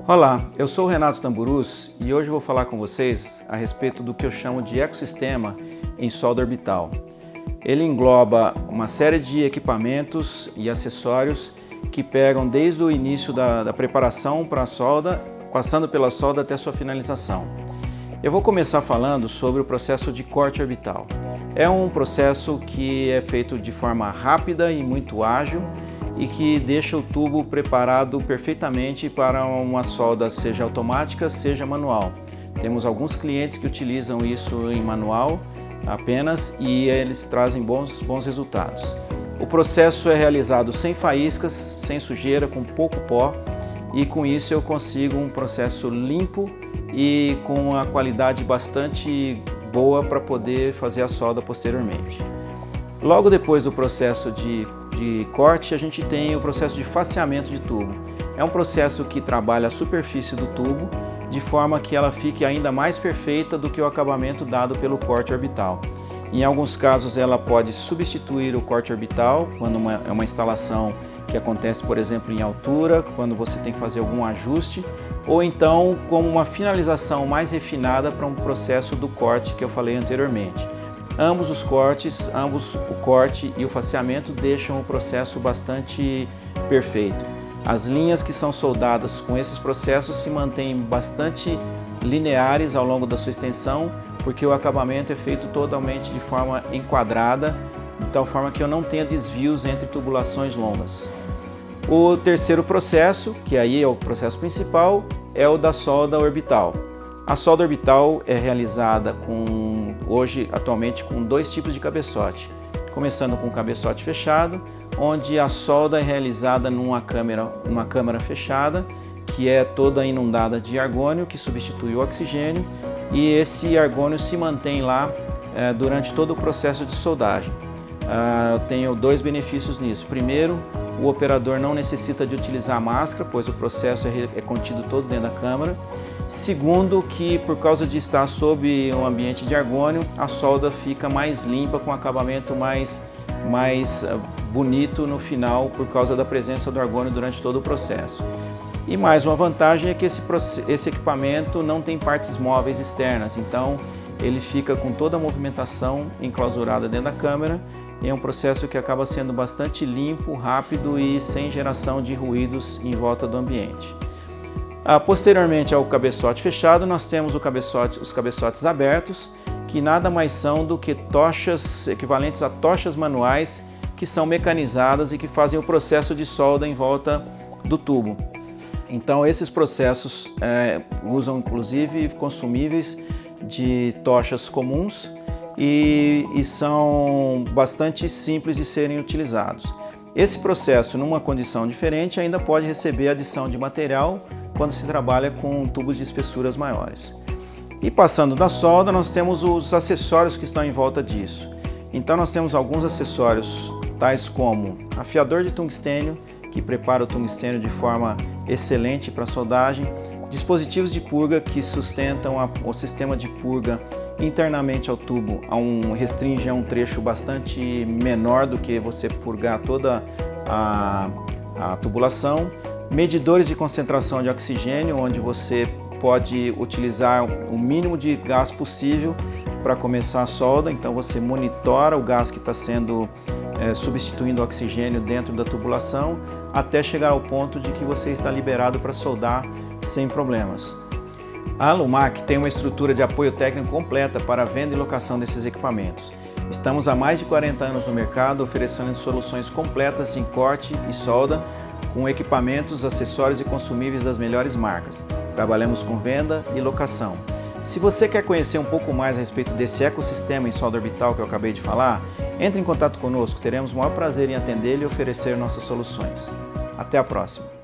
Olá, eu sou o Renato Tamburus e hoje vou falar com vocês a respeito do que eu chamo de ecossistema em solda orbital. Ele engloba uma série de equipamentos e acessórios que pegam desde o início da preparação para a solda, passando pela solda até sua finalização. Eu vou começar falando sobre o processo de corte orbital. É um processo que é feito de forma rápida e muito ágil e que deixa o tubo preparado perfeitamente para uma solda seja automática, seja manual. Temos alguns clientes que utilizam isso em manual apenas e eles trazem bons resultados. O processo é realizado sem faíscas, sem sujeira, com pouco pó, e com isso eu consigo um processo limpo e com uma qualidade bastante boa para poder fazer a solda posteriormente. Logo depois do processo de corte, a gente tem o processo de faceamento de tubo. É um processo que trabalha a superfície do tubo de forma que ela fique ainda mais perfeita do que o acabamento dado pelo corte orbital. Em alguns casos ela pode substituir o corte orbital, quando é uma instalação que acontece, por exemplo, em altura, quando você tem que fazer algum ajuste, ou então como uma finalização mais refinada para um processo do corte que eu falei anteriormente. Ambos os cortes, o corte e o faceamento deixam o processo bastante perfeito. As linhas que são soldadas com esses processos se mantêm bastante lineares ao longo da sua extensão, porque o acabamento é feito totalmente de forma enquadrada, de tal forma que eu não tenha desvios entre tubulações longas. O terceiro processo, que aí é o processo principal, é o da solda orbital. A solda orbital é realizada atualmente com dois tipos de cabeçote. Começando com o cabeçote fechado, onde a solda é realizada numa câmara fechada, que é toda inundada de argônio, que substitui o oxigênio, e esse argônio se mantém lá durante todo o processo de soldagem. Eu tenho dois benefícios nisso. Primeiro, o operador não necessita de utilizar a máscara, pois o processo é contido todo dentro da câmara. Segundo, que por causa de estar sob um ambiente de argônio, a solda fica mais limpa, com acabamento mais bonito no final, por causa da presença do argônio durante todo o processo. E mais uma vantagem é que esse equipamento não tem partes móveis externas, então ele fica com toda a movimentação enclausurada dentro da câmara, e é um processo que acaba sendo bastante limpo, rápido e sem geração de ruídos em volta do ambiente. Posteriormente ao cabeçote fechado, nós temos os cabeçotes abertos, que nada mais são do que tochas equivalentes a tochas manuais que são mecanizadas e que fazem o processo de solda em volta do tubo. Então esses processos usam inclusive consumíveis de tochas comuns e são bastante simples de serem utilizados. Esse processo, numa condição diferente, ainda pode receber adição de material quando se trabalha com tubos de espessuras maiores. E passando da solda, nós temos os acessórios que estão em volta disso. Então nós temos alguns acessórios, tais como afiador de tungstênio, que prepara o tungstênio de forma excelente para a soldagem, dispositivos de purga que sustentam o sistema de purga internamente ao tubo, restringe a um trecho bastante menor do que você purgar toda a tubulação, medidores de concentração de oxigênio, onde você pode utilizar o mínimo de gás possível para começar a solda, então você monitora o gás que está sendo substituindo o oxigênio dentro da tubulação, até chegar ao ponto de que você está liberado para soldar sem problemas. A Alumac tem uma estrutura de apoio técnico completa para a venda e locação desses equipamentos. Estamos há mais de 40 anos no mercado, oferecendo soluções completas em corte e solda, com equipamentos, acessórios e consumíveis das melhores marcas. Trabalhamos com venda e locação. Se você quer conhecer um pouco mais a respeito desse ecossistema em solda orbital que eu acabei de falar, entre em contato conosco, teremos o maior prazer em atendê-lo e oferecer nossas soluções. Até a próxima!